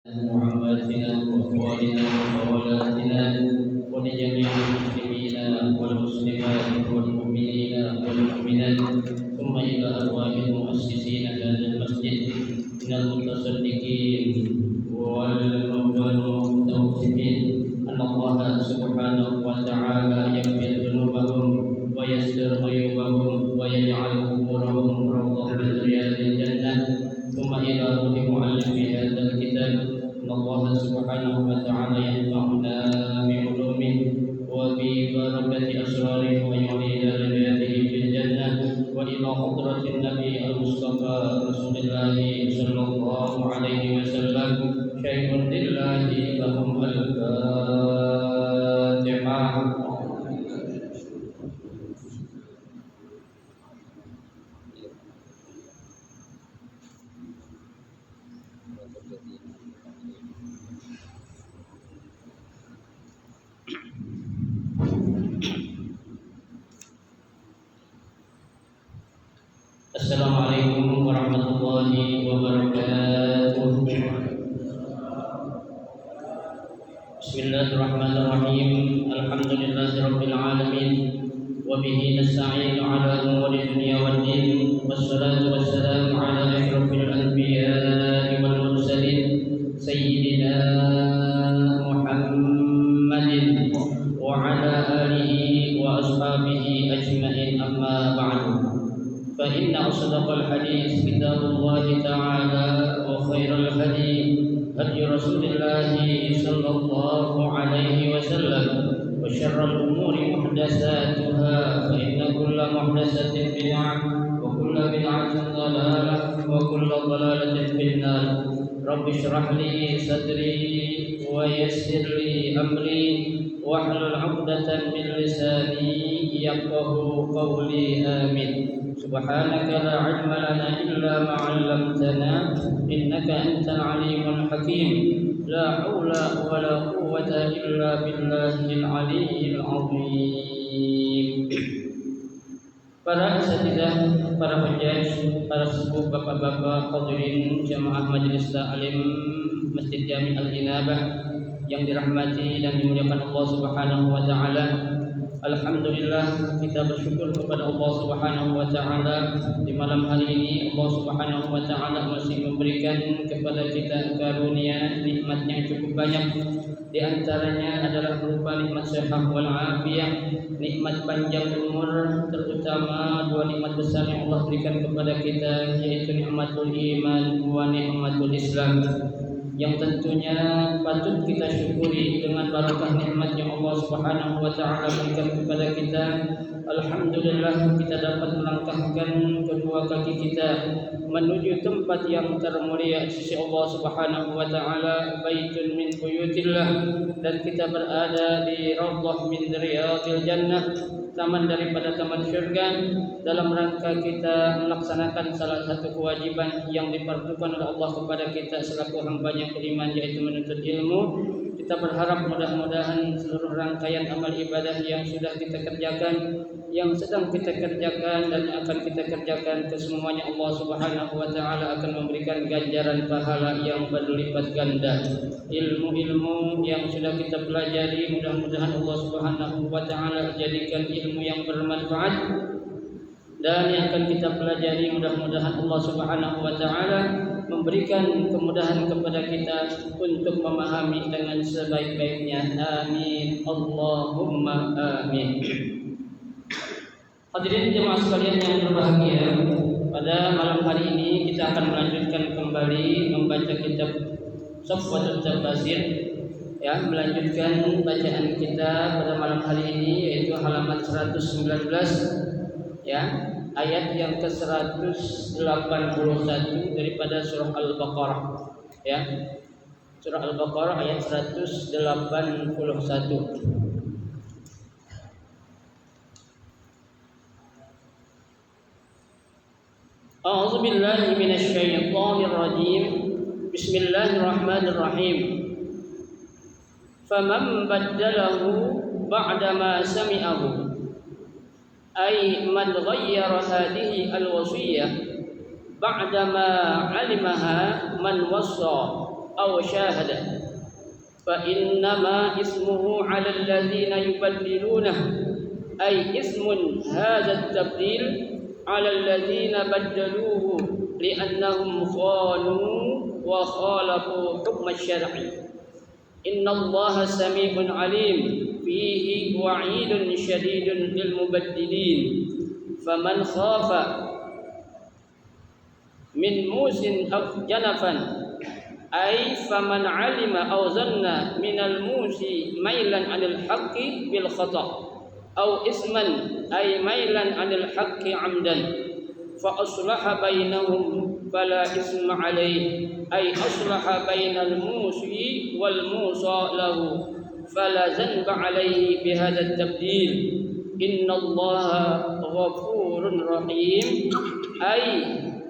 وعماتنا وأخواننا وخوالاتنا ولجميع المسلمين والمسلمات والمؤمنين والمؤمنات ثم إلى أرواح المؤسسين هذا المسجد من المتصدقين والمتوسمين أن الله سبحانه وتعالى يغفر ذنوبهم ويستر عيوبهم ويجعل قبورهم روضة من رياض الجنة ثم إلى روح معلم هذا الكتاب أن الله سبحانه وتعالى ينفعنا بعلومه وببركة أسراره ويعلي درجاته في الجنة وإلى حضرة النبي المصطفى رسول الله صلى الله عليه وسلم شيء لله لهم الفاتحة. Assalamualaikum warahmatullahi wabarakatuh. Bismillahirrahmanirrahim. Alhamdulillahirabbil alamin wa bihi nasta'inu ala umuri dunya waddin wassalatu wassalamu ala asyrafil anbiya'i wal mursalin sayyidina Muhammadin wa ala alihi wa ashabihi ajma'in amma ba'du. فإن أصدق الحديث كتاب الله تعالى وخير الهدي هدي رسول الله صلى الله عليه وسلم وشر الأمور محدثاتها فإن كل محدثة بدعة وكل بدعة ضلالة وكل ضلالة في النار. رب اشرح لي صدري ويسر لي أمري واحلل عقدة من لساني يفقه قولي آمين. سبحانك لا علم لنا إلا ما علمتنا إنك أنت العليم الحكيم. لا حول ولا قوة إلا بالله العلي العظيم. Para asatidzah, para penjaj, para sepuh, bapak-bapak, hadirin jamaah majelis taklim Masjid Jami' Al-Inabah yang dirahmati dan dimuliakan Allah Subhanahu wa taala. Alhamdulillah, kita bersyukur kepada Allah Subhanahu wa taala di malam hari ini Allah Subhanahu wa taala masih memberikan kepada kita karunia nikmat yang cukup banyak. Di antaranya adalah berupa nikmat sehat wal afiyah, nikmat panjang umur, terutama dua nikmat besar yang Allah berikan kepada kita, yaitu nikmatul iman wa nikmatul Islam, yang tentunya patut kita syukuri dengan barakah nikmat yang Allah Subhanahu wa taala berikan kepada kita. Alhamdulillah, kita dapat melangkahkan kedua kaki kita menuju tempat yang termulia di sisi Allah Subhanahu wa taala, baitun min buyutillah, dan kita berada di raudhah min riyadil jannah, taman daripada taman syurga, dalam rangka kita melaksanakan salah satu kewajiban yang diperuntukkan oleh Allah kepada kita selaku hamba yang beriman, yaitu menuntut ilmu. Kita berharap mudah-mudahan seluruh rangkaian amal ibadah yang sudah kita kerjakan, yang sedang kita kerjakan dan akan kita kerjakan, kesemuanya Allah Subhanahu wa taala akan memberikan ganjaran pahala yang berlipat ganda. Ilmu-ilmu yang sudah kita pelajari mudah-mudahan Allah Subhanahu wa taala jadikan ilmu yang bermanfaat, dan yang akan kita pelajari mudah-mudahan Allah Subhanahu wa taala memberikan kemudahan kepada kita untuk memahami dengan sebaik-baiknya. Amin, Allahumma amin. Hadirin jemaah sekalian yang berbahagia, pada malam hari ini kita akan melanjutkan kembali membaca kitab Safwatul Tafasir, ya, melanjutkan bacaan kita pada malam hari ini, yaitu halaman 119, ya, ayat yang ke-181 daripada surah Al-Baqarah, ya. Surah Al-Baqarah ayat 181. A'udzu billahi minasy syaithanir rajim. Bismillahirrahmanirrahim. Faman baddalahu ba'da ma sami'ahu, ay man ghayyara hadhihi al-wasiyyah ba'da ma 'alimaha man wassa أو شاهد فإنما اسمه على الذين يبدلونه أي اسم هذا التبديل على الذين بدلوه لأنهم خانوا وخالفوا حكم الشرع إن الله سميع عليم فيه وعيد شديد للمبدلين فمن خاف من موس أو جنفا أي فمن علم أو ظن من الموس ميلا عن الحق بالخطأ أو إثما أي ميلا عن الحق عمدا فأصلح بينهم فلا إثم عليه أي أصلح بين الموسي والموصى له فلا ذنب عليه بهذا التبديل إن الله غفور رحيم أي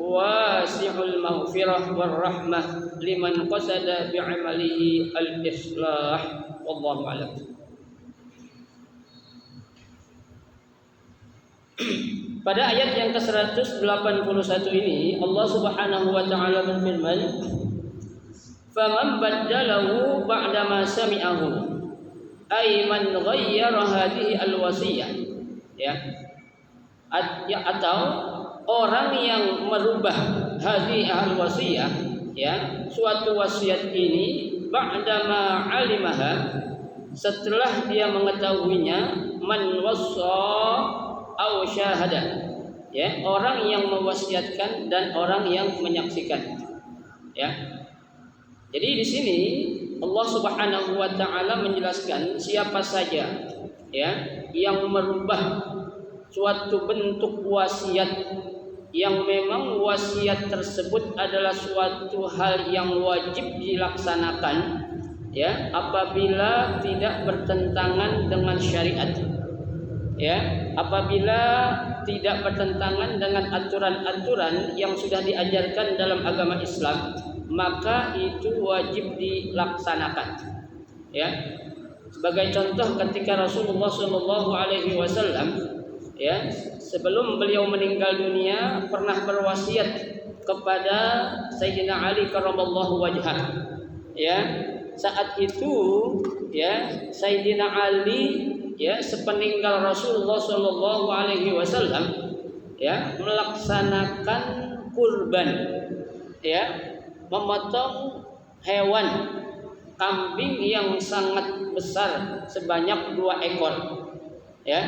واسع المغفرة والرحمة لمن قصد بعمله الإصلاح والله أعلم. Pada ayat yang ke-181 ini Allah Subhanahu wa taala berfirman, "Faman baddalahu ba'da ma sami'ahu" ay man ghayyara hadhihi al-wasiyah, ya. Atau orang yang merubah hadhihi al-wasiyah, ya, suatu wasiat ini ba'da ma 'alimaha, setelah dia mengetahuinya, man wassa au syahada, ya, orang yang mewasiatkan dan orang yang menyaksikan, ya. Jadi di sini Allah Subhanahu wa taala menjelaskan siapa saja, ya, yang merubah suatu bentuk wasiat yang memang wasiat tersebut adalah suatu hal yang wajib dilaksanakan, ya, apabila tidak bertentangan dengan syariat, ya, apabila tidak bertentangan dengan aturan-aturan yang sudah diajarkan dalam agama Islam, maka itu wajib dilaksanakan, ya. Sebagai contoh, ketika Rasulullah Shallallahu Alaihi Wasallam, ya, sebelum beliau meninggal dunia pernah berwasiat kepada Sayyidina Ali karramallahu wajhah, ya. Saat itu, ya, Sayyidina Ali, ya, sepeninggal Rasulullah Shallallahu Alaihi Wasallam, ya, melaksanakan kurban, ya, memotong hewan kambing yang sangat besar sebanyak 2 ekor, ya.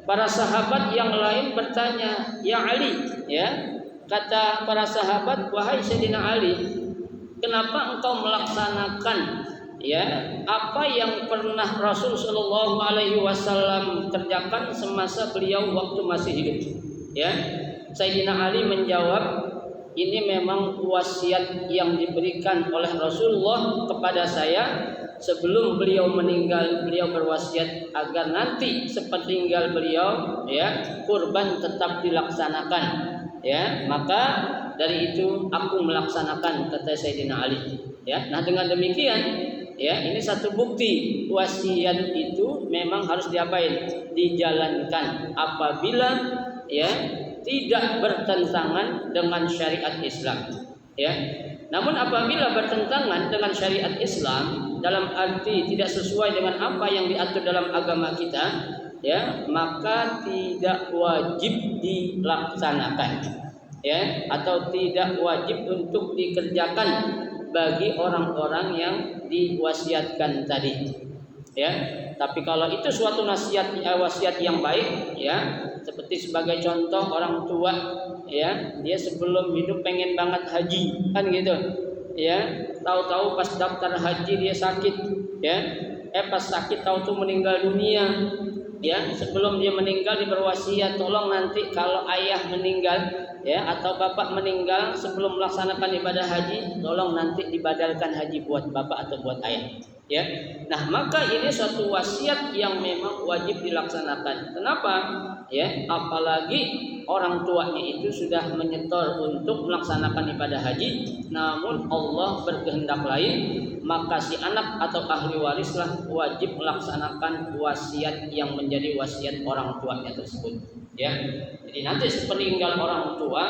Para sahabat yang lain bertanya, "Ya Ali," ya, kata para sahabat, "Wahai Sayyidina Ali, kenapa engkau melaksanakan, ya, apa yang pernah Rasul Shallallahu Alaihi Wasallam kerjakan semasa beliau waktu masih hidup?" Ya, Sayyidina Ali menjawab, "Ini memang wasiat yang diberikan oleh Rasulullah kepada saya sebelum beliau meninggal. Beliau berwasiat agar nanti sepeninggal beliau, ya, kurban tetap dilaksanakan, ya, maka dari itu aku melaksanakan," kata Sayyidina Ali, ya. Nah, dengan demikian, ya, ini satu bukti wasiat itu memang harus diapain? Dijalankan apabila, ya, tidak bertentangan dengan syariat Islam, ya. Namun apabila bertentangan dengan syariat Islam dalam arti tidak sesuai dengan apa yang diatur dalam agama kita, ya, maka tidak wajib dilaksanakan, ya, atau tidak wajib untuk dikerjakan bagi orang-orang yang diwasiatkan tadi, ya. Tapi kalau itu suatu wasiat yang baik, ya, seperti sebagai contoh orang tua, ya, dia sebelum hidup pengen banget haji, kan gitu, ya, tahu-tahu pas daftar haji dia sakit, ya, pas sakit tahu-tahu meninggal dunia, ya, sebelum dia meninggal dia berwasiat, tolong nanti kalau ayah meninggal, ya, atau bapak meninggal sebelum melaksanakan ibadah haji, tolong nanti dibadalkan haji buat bapak atau buat ayah, ya. Nah, maka ini suatu wasiat yang memang wajib dilaksanakan. Kenapa? Ya, apalagi orang tuanya itu sudah menyetor untuk melaksanakan ibadah haji, namun Allah berkehendak lain, maka si anak atau ahli warislah wajib melaksanakan wasiat yang menjadi wasiat orang tuanya tersebut. Ya, jadi nanti sepeninggal orang tua,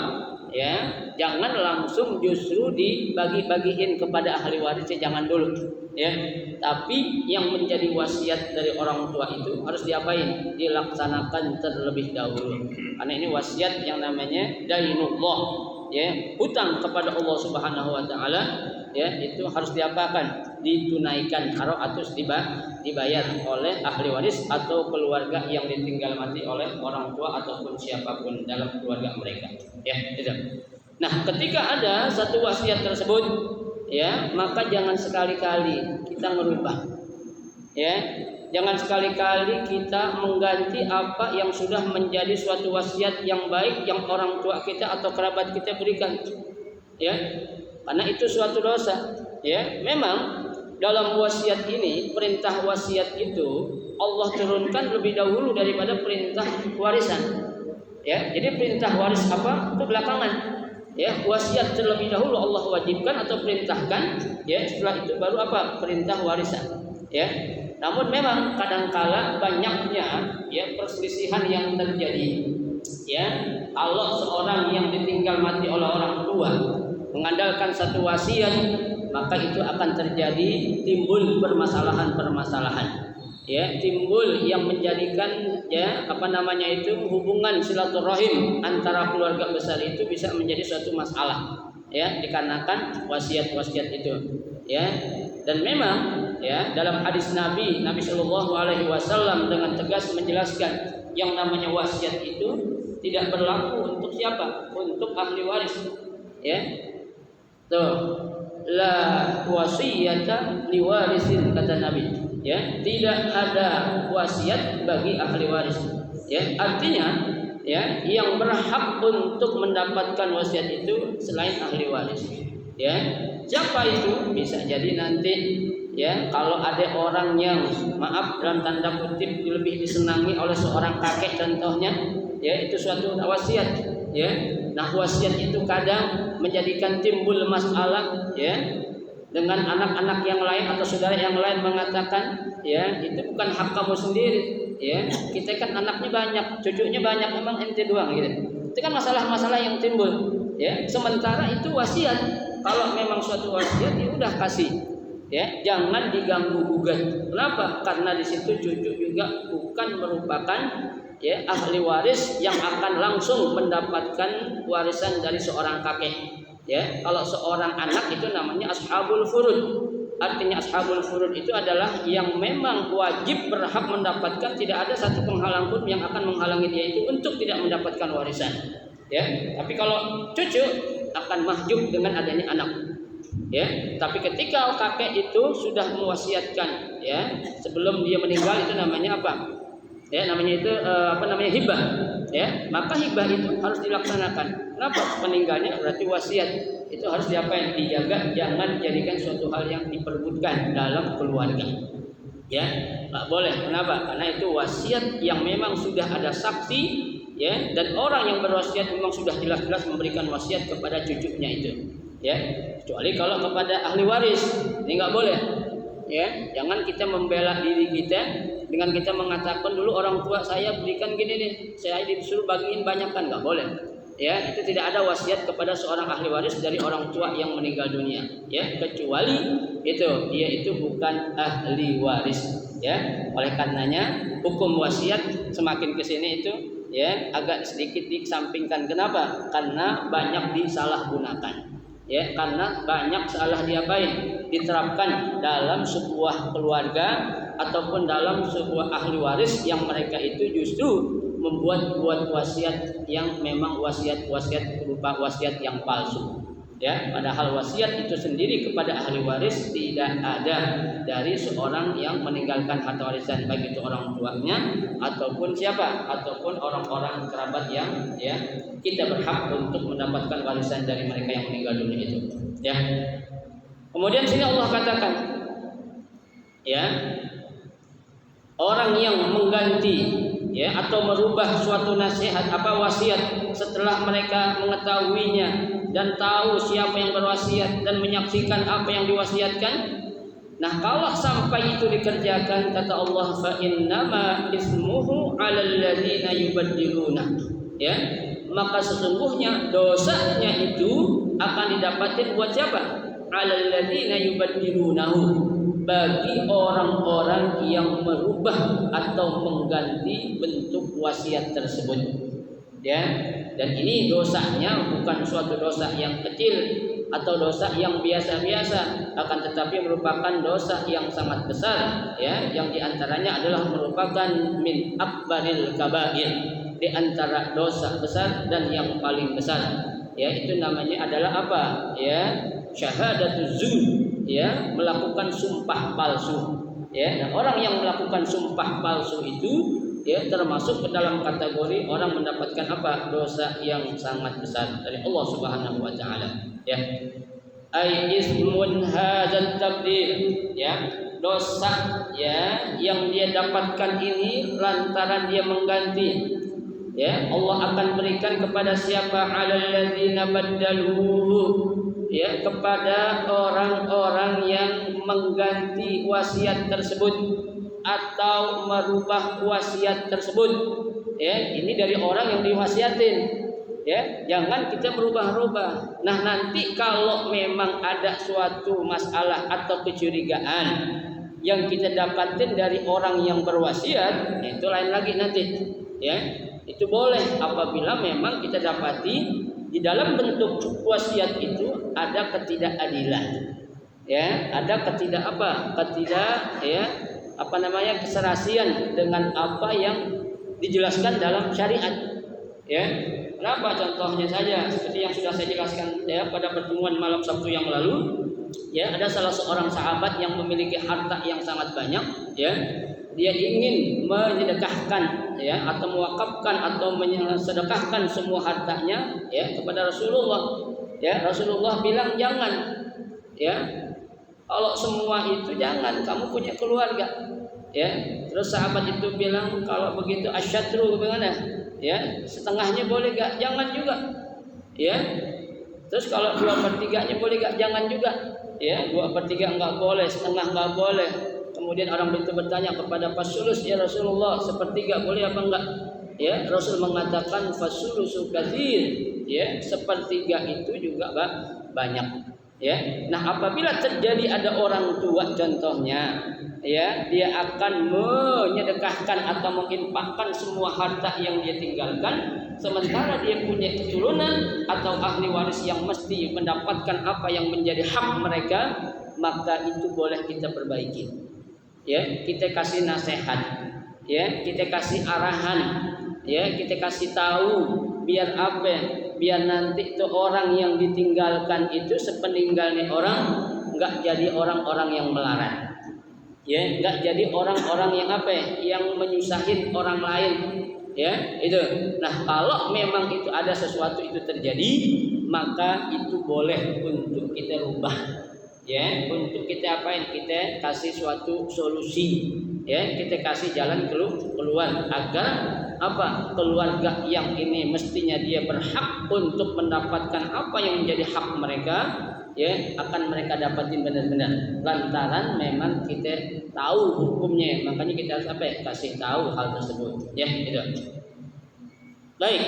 ya, jangan langsung justru dibagi-bagiin kepada ahli warisnya, jangan dulu, ya. Tapi yang menjadi wasiat dari orang tua itu harus diapain? Dilaksanakan terlebih dahulu. Karena ini wasiat yang namanya dainullah, ya, hutang kepada Allah Subhanahu wa taala, ya, itu harus diapakan? Ditunaikan atau dibayar oleh ahli waris atau keluarga yang ditinggal mati oleh orang tua ataupun siapapun dalam keluarga mereka, ya, gitu. Nah, ketika ada satu wasiat tersebut, ya, maka jangan sekali-kali kita merubah, ya, jangan sekali-kali kita mengganti apa yang sudah menjadi suatu wasiat yang baik yang orang tua kita atau kerabat kita berikan, ya, karena itu suatu dosa, ya. Memang dalam wasiat ini, perintah wasiat itu Allah turunkan lebih dahulu daripada perintah warisan, ya. Jadi perintah waris apa itu belakangan, ya. Wasiat terlebih dahulu Allah wajibkan atau perintahkan, ya. Setelah itu baru apa? Perintah warisan, ya. Namun memang kadangkala banyaknya, ya, perselisihan yang terjadi, ya. Kalau seorang yang ditinggal mati oleh orang tua mengandalkan satu wasiat, maka itu akan terjadi timbul permasalahan-permasalahan, ya, timbul yang menjadikan, ya, hubungan silaturahim antara keluarga besar itu bisa menjadi suatu masalah, ya, dikarenakan wasiat-wasiat itu, ya. Dan memang, ya, dalam hadis Nabi Shallallahu Alaihi Wasallam dengan tegas menjelaskan yang namanya wasiat itu tidak berlaku untuk siapa? Untuk ahli waris, ya. Tuh, la wasiyata liwarisin, kata Nabi, ya, tidak ada wasiat bagi ahli waris, ya. Artinya, ya, yang berhak untuk mendapatkan wasiat itu selain ahli waris, ya. Siapa itu? Bisa jadi nanti, ya, kalau ada orang yang, maaf dalam tanda kutip, lebih disenangi oleh seorang kakek contohnya, ya, itu suatu wasiat, ya. Nah, wasiat itu kadang menjadikan timbul masalah, ya, dengan anak-anak yang lain atau saudara yang lain mengatakan, ya, itu bukan hak kamu sendiri, ya, kita kan anaknya banyak, cucunya banyak, memang ente doang, gitu. Itu kan masalah-masalah yang timbul, ya. Sementara itu wasiat, kalau memang suatu wasiat ya udah kasih, ya, jangan diganggu gugat. Kenapa? Karena di situ cucu juga bukan merupakan, ya, ahli waris yang akan langsung mendapatkan warisan dari seorang kakek, ya. Kalau seorang anak itu namanya ashabul furud. Artinya ashabul furud itu adalah yang memang wajib berhak mendapatkan, tidak ada satu penghalang pun yang akan menghalangi dia itu untuk tidak mendapatkan warisan, ya. Tapi kalau cucu akan mahjub dengan adanya anak, ya. Tapi ketika kakek itu sudah mewasiatkan, ya, sebelum dia meninggal, itu namanya apa? Ya, namanya itu hibah, ya. Maka hibah itu harus dilaksanakan. Kenapa? Meninggalnya berarti wasiat itu harus diapain? Dijaga, jangan jadikan suatu hal yang diperbutkan dalam keluarga, ya. Nggak boleh. Kenapa? Karena itu wasiat yang memang sudah ada saksi, ya, dan orang yang berwasiat memang sudah jelas-jelas memberikan wasiat kepada cucunya itu, ya. Kecuali kalau kepada ahli waris, ini nggak boleh, ya. Jangan kita membela diri kita dengan kita mengatakan dulu orang tua saya berikan gini nih, saya disuruh bagiin banyak, kan nggak boleh, ya. Itu tidak ada wasiat kepada seorang ahli waris dari orang tua yang meninggal dunia, ya, kecuali itu dia itu bukan ahli waris, ya. Oleh karenanya hukum wasiat semakin kesini itu, ya, agak sedikit dikesampingkan. Kenapa? Karena banyak disalahgunakan, ya, karena banyak salah diapain? Diterapkan dalam sebuah keluarga ataupun dalam sebuah ahli waris yang mereka itu justru membuat wasiat yang memang wasiat berupa wasiat yang palsu, ya. Padahal wasiat itu sendiri kepada ahli waris tidak ada dari seorang yang meninggalkan harta warisan, baik itu orang tuanya ataupun siapa, ataupun orang-orang kerabat yang, ya, kita berhak untuk mendapatkan warisan dari mereka yang meninggal dunia itu, ya. Kemudian sini Allah katakan, ya, orang yang mengganti, ya, atau merubah suatu nasihat wasiat setelah mereka mengetahuinya dan tahu siapa yang berwasiat dan menyaksikan apa yang diwasiatkan, Nah, kalau sampai itu dikerjakan, kata Allah, fa innama ismuhu 'alal ladzina yubaddiluna. Ya, maka sesungguhnya dosanya itu akan didapatin buat siapa? 'Alal ladzina yubaddilunahu, bagi orang-orang yang merubah atau mengganti bentuk wasiat tersebut. Ya, dan ini dosanya bukan suatu dosa yang kecil atau dosa yang biasa-biasa, akan tetapi merupakan dosa yang sangat besar, ya, yang diantaranya adalah merupakan min akbaril kabair, di antara dosa besar dan yang paling besar, ya, itu namanya adalah apa? Ya, syahadatuz zur, ya, melakukan sumpah palsu. Ya, dan orang yang melakukan sumpah palsu itu, ya, termasuk ke dalam kategori orang mendapatkan apa? Dosa yang sangat besar dari Allah Subhanahu wa taala. Ya, ai ismun hadzal tabdil, ya, dosa, ya, yang dia dapatkan ini lantaran dia mengganti, ya, Allah akan berikan kepada siapa? Alal ladzina baddaluhu, ya, kepada orang-orang yang mengganti wasiat tersebut atau merubah wasiat tersebut. Ya, ini dari orang yang diwasiatin. Ya, jangan kita merubah-rubah. Nah, nanti kalau memang ada suatu masalah atau kecurigaan yang kita dapatin dari orang yang berwasiat, itu lain lagi nanti. Ya, itu boleh apabila memang kita dapati di dalam bentuk wasiat itu ada ketidakadilan. Ya, ada keserasian dengan apa yang dijelaskan dalam syariat. Ya, kenapa? Contohnya saja seperti yang sudah saya jelaskan, ya, pada pertemuan malam Sabtu yang lalu. Ya, ada salah seorang sahabat yang memiliki harta yang sangat banyak. Ya, dia ingin menyedekahkan, ya, atau mewakafkan atau mensedekahkan semua hartanya, ya, kepada Rasulullah. Ya, Rasulullah bilang jangan. Ya, kalau semua itu jangan, kamu punya keluarga. Ya, terus sahabat itu bilang kalau begitu asyatru bagaimana? Ya, setengahnya boleh gak? Jangan juga. Ya, terus kalau 2/3 boleh gak? Jangan juga. Ya, 2/3 enggak boleh, setengah enggak boleh. Kemudian orang itu bertanya kepada Fasulus, ya Rasulullah, 1/3 boleh apa enggak? Ya, Rasul mengatakan fasulusu katsir. Ya, 1/3 itu juga banyak. Ya, nah apabila terjadi ada orang tua contohnya, ya, dia akan menyedekahkan atau menginfakkan semua harta yang dia tinggalkan, sementara dia punya keturunan atau ahli waris yang mesti mendapatkan apa yang menjadi hak mereka, maka itu boleh kita perbaiki. Ya, kita kasih nasihat, ya, kita kasih arahan, ya, kita kasih tahu biar apa? Biar nanti tuh orang yang ditinggalkan itu sepeninggalnya orang enggak jadi orang-orang yang melarat. Ya, enggak jadi orang-orang yang apa? Yang menyusahin orang lain. Ya, itu. Nah, kalau memang itu ada sesuatu itu terjadi, maka itu boleh untuk kita rubah. Ya, untuk kita apain? Kita kasih suatu solusi. Ya, kita kasih jalan keluar agar apa? Keluarga yang ini mestinya dia berhak untuk mendapatkan apa yang menjadi hak mereka, ya, akan mereka dapatin benar-benar. Lantaran memang kita tahu hukumnya, makanya kita harus apa? Kasih tahu hal tersebut. Ya, itu. Baik.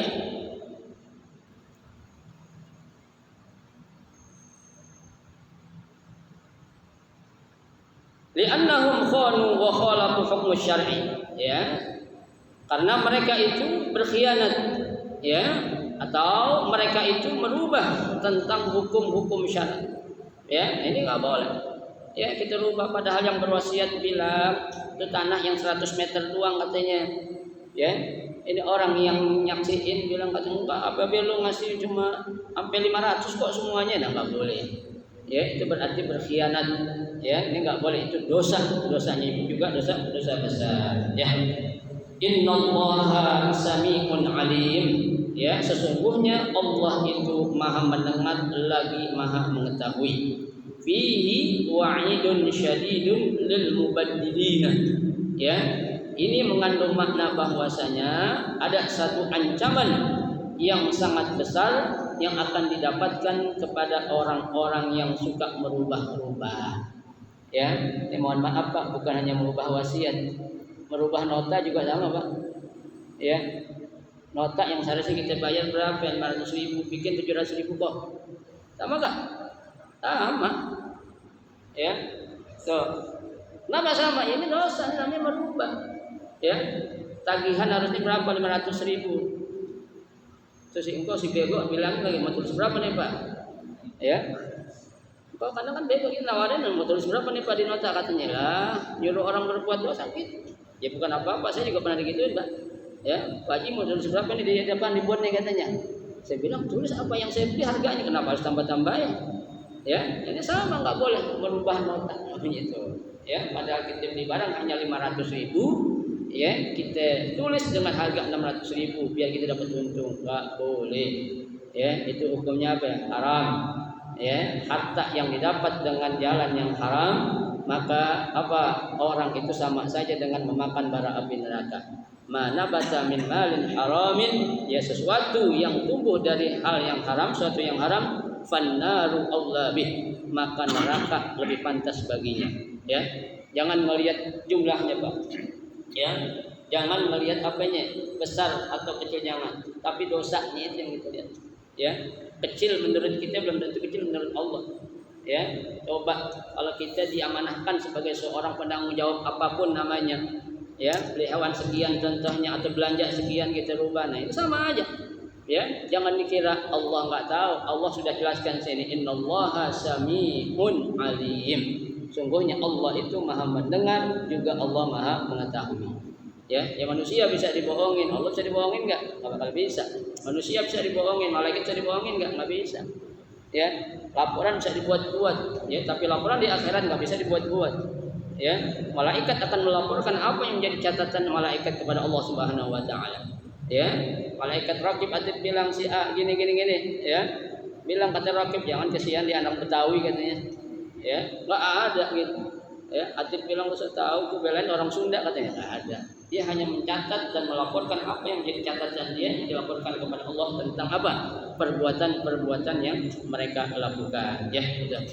Li'annahum khanu wa khalafu hukm syar'i, ya, karena mereka itu berkhianat, ya, atau mereka itu merubah tentang hukum-hukum syar'i. Ya, ini nggak boleh. Ya, kita rubah padahal yang berwasiat bilang itu tanah yang 100 meter doang katanya. Ya, ini orang yang nyaksiin bilang katanya enggak, apa lu ngasih cuma sampai 500 kok semuanya, nah nggak boleh. Ya, itu berarti berkhianat. Ya, ini nggak boleh, itu dosa. Dosanya itu juga dosa besar. Ya. Innallaha sami'un alim. Ya, sesungguhnya Allah itu Maha mendengar lagi Maha mengetahui. Fihi wa'idun syadidun lil mubaddilina. Ya, ini mengandung makna bahwasanya ada satu ancaman yang sangat besar yang akan didapatkan kepada orang-orang yang suka merubah-rubah. Ya, mohon maaf Pak, bukan hanya merubah wasiat, merubah nota juga sama Pak. Ya, nota yang seharusnya kita bayar berapa? 500.000, bikin 700.000 kok. Sama nggak? Sama. Ya, so, kenapa sama? Ini dosa, namanya merubah. Ya, tagihan harusnya berapa? 500.000. Terus engkau si bego bilang lagi mau tulis berapa nih Pak? Ya, engkau kadang kan bego kita nawarin mau tulis berapa nih Pak di nota, katanya lah nyuruh orang berbuat dosa sakit. Ya bukan apa-apa, saya juga pernah digituin Pak. Ya, Pak Haji mau tulis berapa nih di depan dibuat nih katanya. Saya bilang tulis apa yang saya beli harganya, kenapa harus tambah-tambahin? Ya, ini sama, nggak boleh merubah nota gitu. Ya, padahal kita beli barang hanya 500.000, ya kita tulis dengan harga 600.000 biar kita dapat untung, nggak boleh. Ya, itu hukumnya apa ya? Haram. Ya, harta yang didapat dengan jalan yang haram, maka apa, orang itu sama saja dengan memakan bara api neraka. Mana bata min malin haramin, ya sesuatu yang tumbuh dari hal yang haram, sesuatu yang haram, fannaru Allah bih, maka neraka lebih pantas baginya. Ya, jangan melihat jumlahnya Pak. Ya, jangan melihat apanya besar atau kecil, jangan, tapi dosanya itu yang kita lihat. Ya, kecil menurut kita belum tentu kecil menurut Allah. Ya, coba kalau kita diamanahkan sebagai seorang penanggung jawab apapun namanya, ya, beli hewan sekian contohnya atau belanja sekian kita rubah, nah itu sama aja. Ya, jangan dikira Allah nggak tahu. Allah sudah jelaskan sini, innallaha sami'un alim. Sungguhnya Allah itu maha mendengar, juga Allah maha mengetahui. Ya, manusia bisa dibohongin, Allah bisa dibohongin nggak? Nggak bakal bisa. Manusia bisa dibohongin, malaikat bisa dibohongin nggak? Nggak bisa. Ya, laporan bisa dibuat-buat, ya, tapi laporan di akhirat nggak bisa dibuat-buat. Ya, malaikat akan melaporkan apa yang menjadi catatan malaikat kepada Allah Subhanahu Wa Taala. Ya, malaikat Raqib Atid bilang si A gini, ya, bilang kata Raqib jangan kesian di anak Betawi katanya. Ya, nggak ada gitu. Ya, Atid bilang usah tahu, gue belain orang Sunda katanya, nggak ada. Dia hanya mencatat dan melaporkan apa yang menjadi catatan dia, yang dilaporkan kepada Allah tentang apa, perbuatan-perbuatan yang mereka lakukan. Ya, sudah.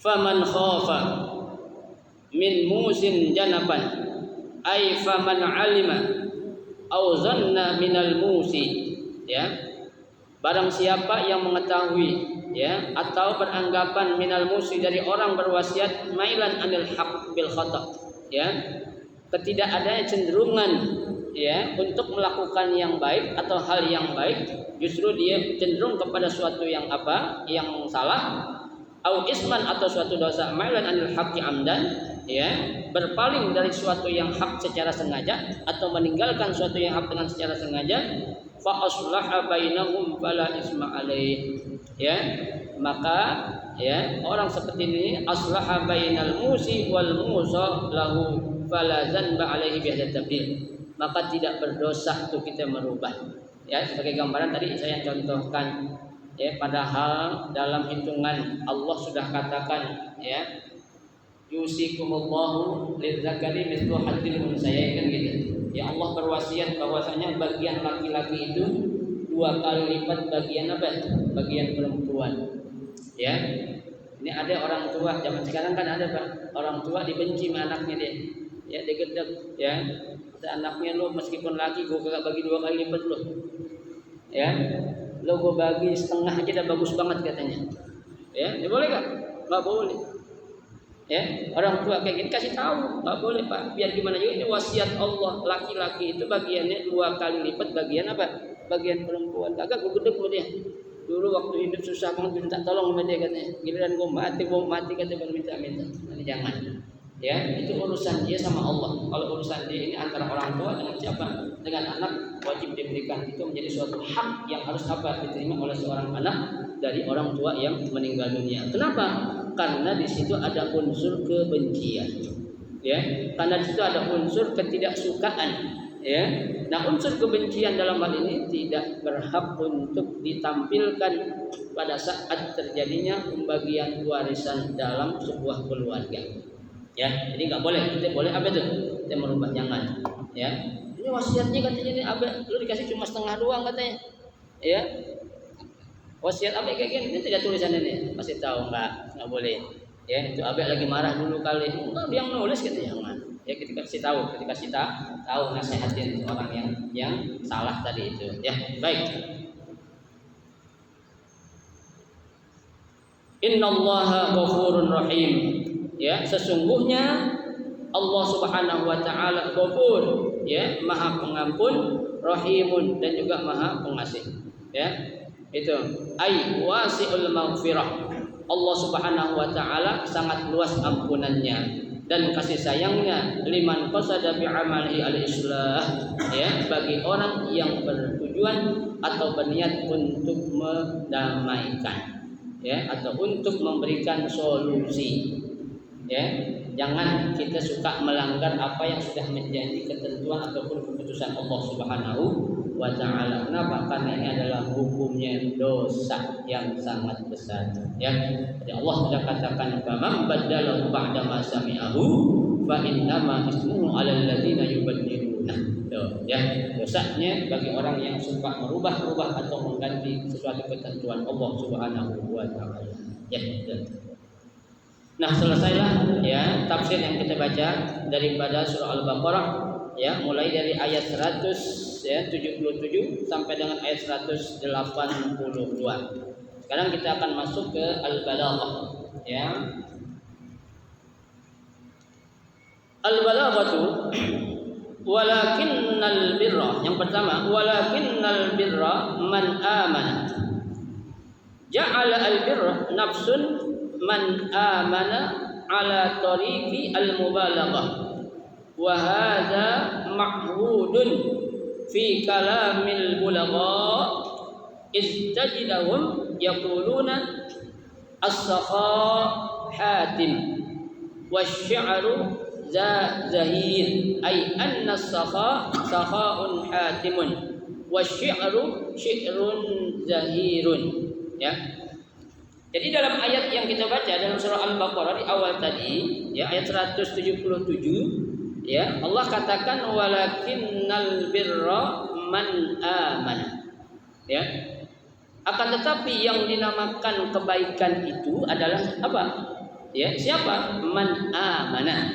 Faman khafa min musin janapan, ay faman alima au zanna minal musi. Ya, barang siapa yang mengetahui, ya, atau beranggapan minal musi dari orang berwasiat, mailan anil haq bil khata, ya, ketidakadanya cenderungan, ya, untuk melakukan yang baik atau hal yang baik, justru dia cenderung kepada suatu yang apa, yang salah, au isman atau suatu dosa, mailan anil haqqi amdan, ya, berpaling dari suatu yang hak secara sengaja atau meninggalkan suatu yang hak dengan secara sengaja, fa aslaha bainahum fala isma alaih. Ya, maka, ya, orang seperti ini aslaha bainal musi wal musa lahu fala zanba alaihi bihadza tabdil, maka tidak berdosa untuk kita merubah. Ya, sebagai gambaran tadi saya contohkan, ya, padahal dalam hitungan Allah sudah katakan, ya, yusikumullahu lidzakari mithlu hadzil unsayain, kan gitu. Ya, Allah berwasiat bahwasanya bagian laki-laki itu 2 kali lipat bagian apa? Bagian perempuan. Ya. Ini ada orang tua zaman sekarang kan ada Pak, orang tua dibenci sama anaknya dia. Ya, digedek, ya. Kata anaknya, lo meskipun laki gue kagak bagi 2 kali lipat lo. Ya. Lo gue bagi setengah aja udah bagus banget katanya. Ya, boleh enggak? Enggak boleh. Ya, orang tua kayak gini kasih tahu, nggak boleh Pak. Biar gimana juga ini wasiat Allah, laki-laki itu bagiannya 2 kali lipat bagian apa? Bagian perempuan. Kagak gue gedek sama dia. Dulu waktu hidup susah banget minta tolong sama dia katanya. Giliran gue mati katanya baru minta. Nanti jangan. Ya, itu urusan dia sama Allah. Kalau urusan dia ini antara orang tua dengan siapa? Dengan anak, wajib diberikan. Itu menjadi suatu hak yang harus apa? Diterima oleh seorang anak dari orang tua yang meninggal dunia. Kenapa? Karena di situ ada unsur kebencian, ya. Karena di situ ada unsur ketidaksukaan, ya. Nah, unsur kebencian dalam hal ini tidak berhak untuk ditampilkan pada saat terjadinya pembagian warisan dalam sebuah keluarga. Ya, jadi nggak boleh. Kita boleh apa itu? Kita merubah, jangan. Ya, ini wasiatnya katanya ini apa? Lu dikasih cuma setengah doang katanya. Ya. Wasiat apa kayak gini? Ini tidak tulisan ini. Masih tahu nggak boleh. Ya, itu Abek lagi marah dulu kali. Enggak, dia yang nulis gitu jangan. Ya kita kasih tahu, nasihatin orang yang salah tadi itu. Ya, baik. Innallaha ghafurur rahim. Ya, sesungguhnya Allah Subhanahu wa taala Ghafur, ya, Maha Pengampun, Rahimun dan juga Maha Pengasih. Ya. Itu ai wasi'ul maghfirah. Allah Subhanahu wa taala sangat luas ampunannya dan kasih sayangnya liman qasada bi amali al-islah, ya, bagi orang yang bertujuan atau berniat untuk mendamaikan, ya, atau untuk memberikan solusi. Ya, jangan kita suka melanggar apa yang sudah menjadi ketentuan ataupun keputusan Allah Subhanahu wa taala. Kenapa? Karena ini adalah hukumnya dosa yang sangat besar. Ya. Jadi Allah sudah katakan, "Faman baddalahu ba'da ma sami'ahu fa innama ismuhu 'alal ladzina yubaddiluna." Ya, dosanya bagi orang yang suka merubah-rubah atau mengganti sesuatu ketentuan Allah Subhanahu wa taala. Ya. Nah, selesailah ya tafsir yang kita baca daripada surah Al-Baqarah, ya, mulai dari ayat 177 sampai dengan ayat 182. Sekarang kita akan masuk ke Al-Balaghah, ya. Al-Balaghatu walakinnal birra, yang pertama walakinnal birra man amana. Ja'ala al-birra nafsun man amana ala tariqi al-mubalaghah wa hadha ma'hudun fi kalamil bulagha istajidahum yaquluna as-sakha hatim wasy-syi'ru zahir ay anna as-sakha sakha'un hatimun wasy-syi'ru syi'run zahirun. Ya. Jadi dalam ayat yang kita baca dalam surah Al-Baqarah di awal tadi, ya, ayat 177, ya, Allah katakan walakinnal birra man amana. Ya. Akan tetapi yang dinamakan kebaikan itu adalah apa? Ya, siapa? Man amana.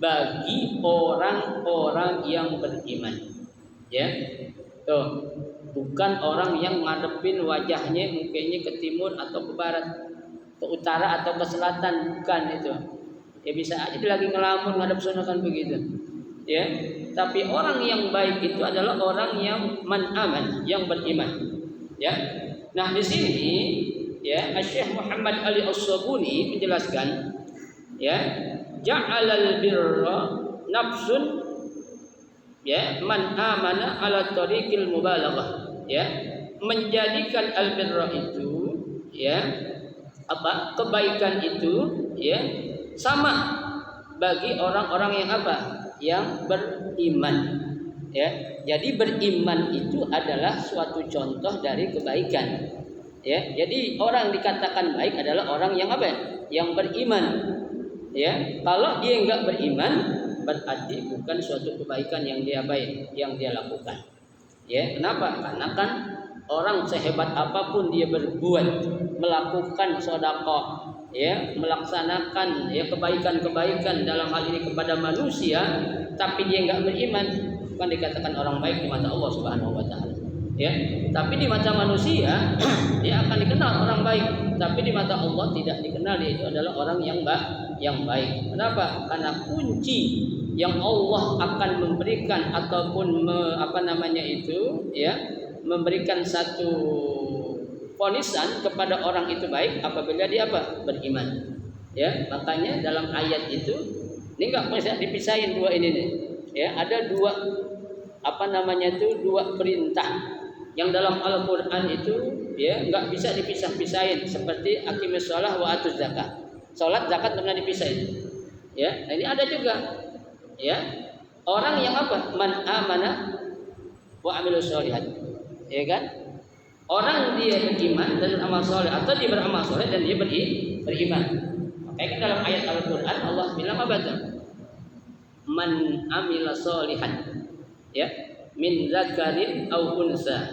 Bagi orang-orang yang beriman. Ya. Tuh. Bukan orang yang ngadepin wajahnya mukanya ke timur atau ke barat, ke utara atau ke selatan, bukan itu. Ya bisa aja dia lagi ngelamun ngadep sana kan begitu. Ya, tapi orang yang baik itu adalah orang yang man aman, yang beriman. Ya. Nah, di sini ya Syekh Muhammad Ali As-Sabuni menjelaskan, ya, ja'alal birra nafsun, ya, man amana ala tariqil mubalaghah, ya, menjadikan albirra itu, ya, apa? Kebaikan itu, ya, sama bagi orang-orang yang apa? Yang beriman. Ya. Jadi beriman itu adalah suatu contoh dari kebaikan. Ya. Jadi orang dikatakan baik adalah orang yang apa? Yang beriman. Ya. Kalau dia enggak beriman, berarti bukan suatu kebaikan yang dia baik, yang dia lakukan. Ya, kenapa? Karena kan orang sehebat apapun dia berbuat, melakukan sedekah, ya, melaksanakan ya kebaikan-kebaikan dalam hal ini kepada manusia, tapi dia enggak beriman, bukan dikatakan orang baik di mata Allah Subhanahu wa taala. Ya, tapi di mata manusia dia akan dikenal orang baik, tapi di mata Allah tidak dikenal dia itu adalah orang yang baik. Kenapa? Karena kunci yang Allah akan memberikan ataupun memberikan satu ponisan kepada orang itu baik apabila dia apa? Beriman. Ya, makanya dalam ayat itu ini enggak bisa dipisahin dua ini nih. Ya, ada dua dua perintah yang dalam Al-Qur'an itu, ya, enggak bisa dipisah-pisahin seperti aqimis shalah wa atuz zakat. Salat, zakat pernah dipisahin. Ya, nah ini ada juga. Ya, orang yang apa? Man amana wa amilus sholihat. Ya kan? Orang dia beriman dan amal soleh, atau dia beramal soleh dan dia beriman. Makanya kan dalam ayat Al-Quran Allah bilang apa itu? Man amila solihan, ya, min zakarin aw unsa,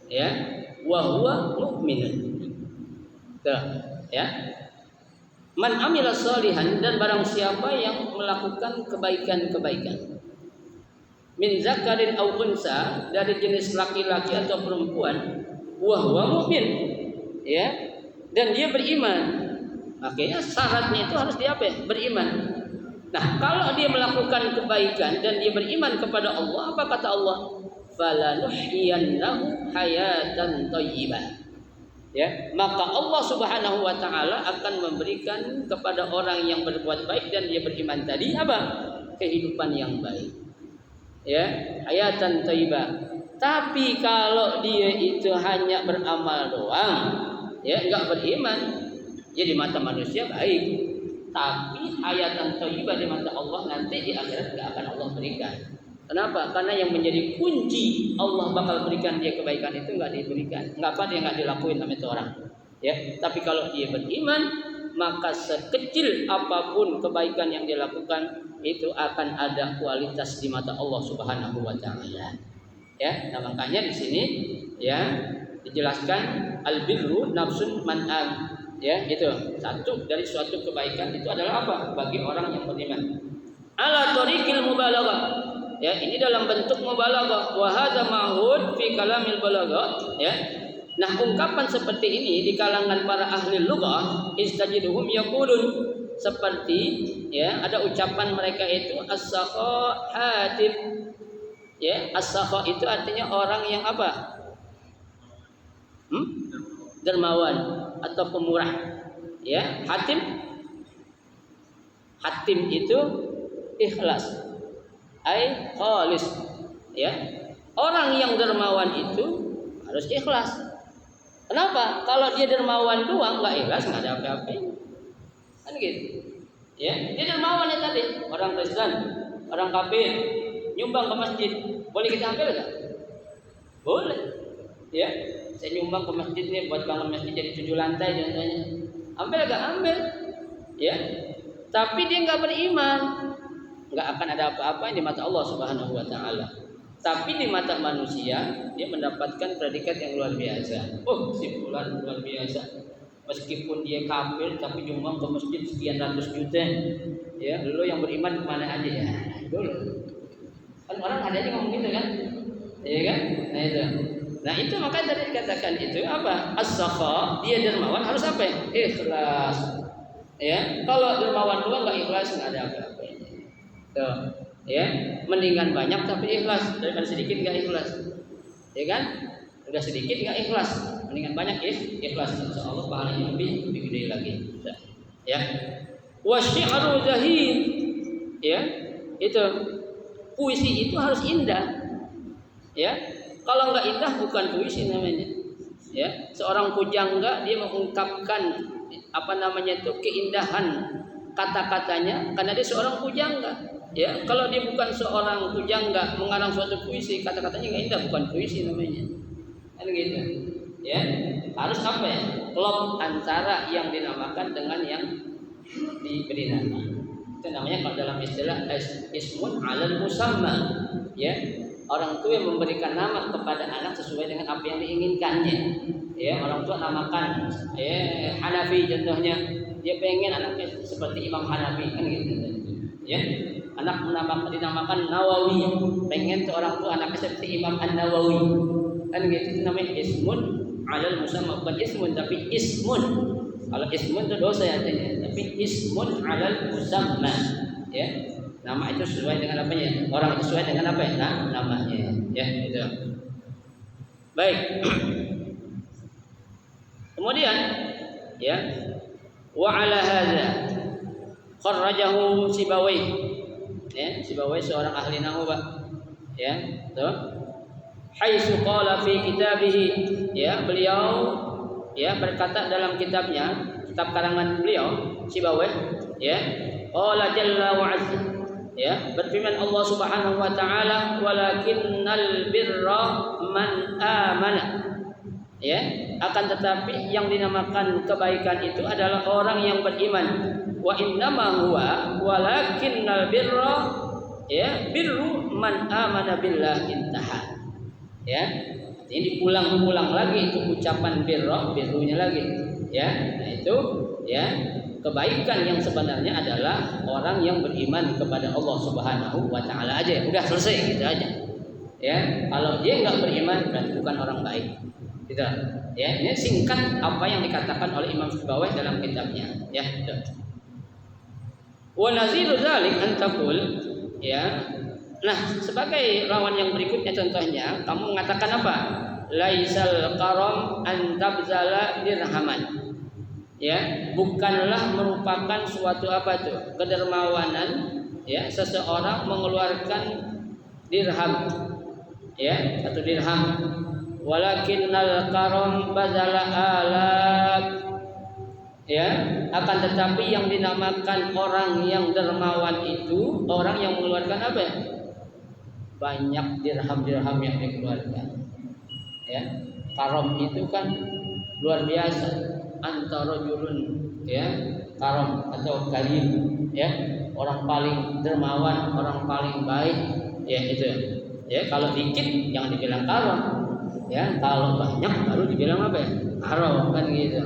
ya, wa huwa mu'minun. Tuh, ya. Man amila sholihan, dan barang siapa yang melakukan kebaikan-kebaikan. Min zakarin aw unsa, dari jenis laki-laki atau perempuan, wa huwa mu'min, ya, dan dia beriman. Makanya syaratnya itu harus dia beriman. Nah, kalau dia melakukan kebaikan dan dia beriman kepada Allah, apa kata Allah? Falanuhyiyannahu hayatan thayyibah. Ya, maka Allah Subhanahu wa taala akan memberikan kepada orang yang berbuat baik dan dia beriman tadi apa? Kehidupan yang baik. Ya, hayatan thayyibah. Tapi kalau dia itu hanya beramal doang, ya, enggak beriman, ya di mata manusia baik, tapi hayatan thayyibah di mata Allah nanti di akhirat enggak akan Allah berikan. Kenapa? Karena yang menjadi kunci Allah bakal berikan dia kebaikan itu enggak diberikan. Enggak dia enggak dilakuin sama itu orang. Ya, tapi kalau dia beriman, maka sekecil apapun kebaikan yang dia lakukan itu akan ada kualitas di mata Allah Subhanahu wa taala. Ya, nah makanya di sini ya dijelaskan albirru nafsun man'am. Ya, itu satu dari suatu kebaikan itu adalah apa? Bagi orang yang beriman. Ala tariqil mubalaghah. Ya, ini dalam bentuk mubalaghah. Wa hadza ma'hud fi kalamil balaghah, ya. Nah, ungkapan seperti ini di kalangan para ahli lughah istajiduhum yaqulun, seperti ya ada ucapan mereka itu as-sakha hatib. Ya, as-sakha itu artinya orang yang apa? Dermawan atau pemurah. Ya, hatim itu ikhlas. Ai khalis, ya, orang yang dermawan itu harus ikhlas. Kenapa? Kalau dia dermawan doang nggak ikhlas, nggak ada apa-apa, kan gitu, ya. Dia dermawan ya tadi, orang Kristen, orang kafir, nyumbang ke masjid, boleh kita ambil nggak? Boleh, ya. Saya nyumbang ke masjid nih buat bangun masjid jadi 7 lantai contohnya, ambil nggak? Ambil, ya. Tapi dia nggak beriman, nggak akan ada apa-apa di mata Allah Subhanahu wa taala. Tapi di mata manusia dia mendapatkan predikat yang luar biasa. Oh, si fulan luar biasa. Meskipun dia kafir tapi nyumbang ke masjid sekian ratus juta. Ya, lu yang beriman kemana aja ya? Dulu. Kan orang ada aja ngomong gitu kan? Iya kan? Nah itu. Nah itu makanya tadi dikatakan itu apa? As-sakha, dia dermawan harus apa? Ikhlas. Ya, kalau dermawan doang nggak ikhlas nggak ada apa-apa. Tuh, ya, mendingan banyak tapi ikhlas daripada sedikit nggak ikhlas, ya kan? Udah sedikit nggak ikhlas, mendingan banyak ikhlas. Insya Allah pahalanya lebih gede lagi. Ya, wasyi'ru zahid, ya, itu puisi itu harus indah, ya. Kalau nggak indah bukan puisi namanya, ya. Seorang pujangga dia mengungkapkan apa namanya itu keindahan kata-katanya karena dia seorang pujangga. Ya, kalau dia bukan seorang pujangga mengarang suatu puisi, kata-katanya nggak indah, bukan puisi namanya. Kan gitu. Ya, harus apa ya? Klop antara yang dinamakan dengan yang diberi nama. Itu namanya kalau dalam istilah ismun 'alal musamma. Ya, orang tua yang memberikan nama kepada anak sesuai dengan apa yang diinginkannya. Ya, orang tua namakan Hanafi contohnya, dia pengen anaknya seperti Imam Hanafi, kan gitu. Ya, anak dinamakan Nawawi, pengen seorang tua anaknya seperti Imam An-Nawawi, kan gitu. Itu namanya ismun 'alal musamma, bukan ismun tapi ismun. Kalau ismun itu dosa artinya, tapi ismun 'alal musamma, ya. Nama itu sesuai dengan apanya? Orang sesuai dengan apa ya? Namanya, ya, itu. Baik. Kemudian, ya, wa 'ala hadza kharrajahu Sibawayh. Ya, Sibawayh seorang ahli nahwu, Pak. Ya, tuh. Haitsu qala fi kitabihi, ya, beliau ya berkata dalam kitabnya, kitab karangan beliau Sibawayh, ya, qala jalla wa azza, ya, berfirman Allah Subhanahu wa taala, walakinnal birra man amana. Ya, akan tetapi yang dinamakan kebaikan itu adalah orang yang beriman. Wa innama huwa walakinnal birra, ya, birru man amana billah intaha. Ya, ini diulang-ulang lagi itu ucapan birrunya lagi, ya. Nah itu, ya, kebaikan yang sebenarnya adalah orang yang beriman kepada Allah Subhanahu wa taala aja. Udah selesai gitu aja. Ya, kalau dia nggak beriman berarti bukan orang baik. Gitu. Ya, ini singkat apa yang dikatakan oleh Imam Sibawayh dalam kitabnya. Ya, gitu. Wa naziru dzalik an taqul, ya. Nah, sebagai lawan yang berikutnya contohnya, kamu mengatakan apa? Laisal karam an tabzala dirhaman. Ya, bukanlah merupakan suatu apa tuh? Kedermawanan, ya, seseorang mengeluarkan dirham. Ya, satu dirham. Walakinnal karam bazala alaf. Ya, akan tetapi yang dinamakan orang yang dermawan itu orang yang mengeluarkan apa? Banyak dirham-dirham yang dikeluarkan. Ya, karam itu kan luar biasa. Antara julun, ya, karam atau karim, ya, orang paling dermawan, orang paling baik, ya itu. Ya, kalau dikit jangan dibilang karam, ya, kalau banyak baru dibilang apa? Ya? Karam kan gitu,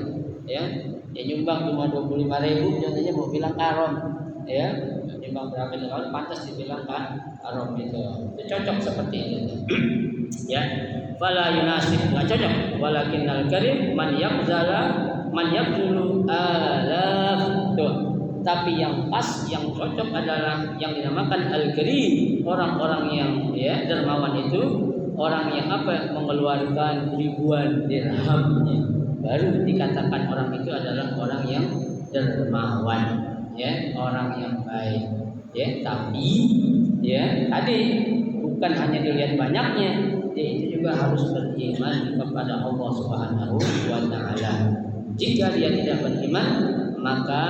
ya. Ya nyumbang cuma 25.000 contohnya mau bilang karam, ya. Nyumbang berapa itu kalau pantas dibilang kan karam itu. Cocok seperti itu. Ya, fala yunasib nggak cocok. Walakinnal karim man yabzulu alaf tuh. Tapi yang pas, yang cocok adalah yang dinamakan al-karim, orang-orang yang ya dermawan itu orang yang apa? Mengeluarkan ribuan dirhamnya. Baru dikatakan orang itu adalah orang yang dermawan, ya, orang yang baik. Ya, tapi ya tadi bukan hanya dilihat banyaknya, ya, itu juga harus beriman kepada Allah Subhanahu wa taala. Jika dia tidak beriman, maka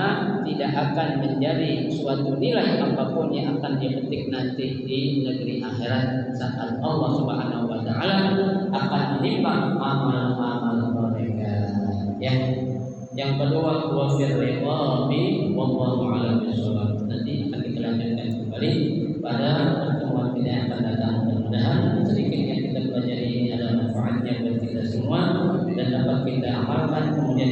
tidak akan menjadi suatu nilai apapun yang akan dipetik nanti di negeri akhirat saat Allah Subhanahu wa taala akan menimbang amal-amal mereka. Ya. Yang kedua, wa firriqabi wallahu a'lam bishawab. Nanti akan kita lanjutkan kembali pada pertemuan kita yang akan datang. Mudah-mudahan sedikit yang kita pelajari ini ada manfaatnya buat kita semua dan dapat kita amalkan, kemudian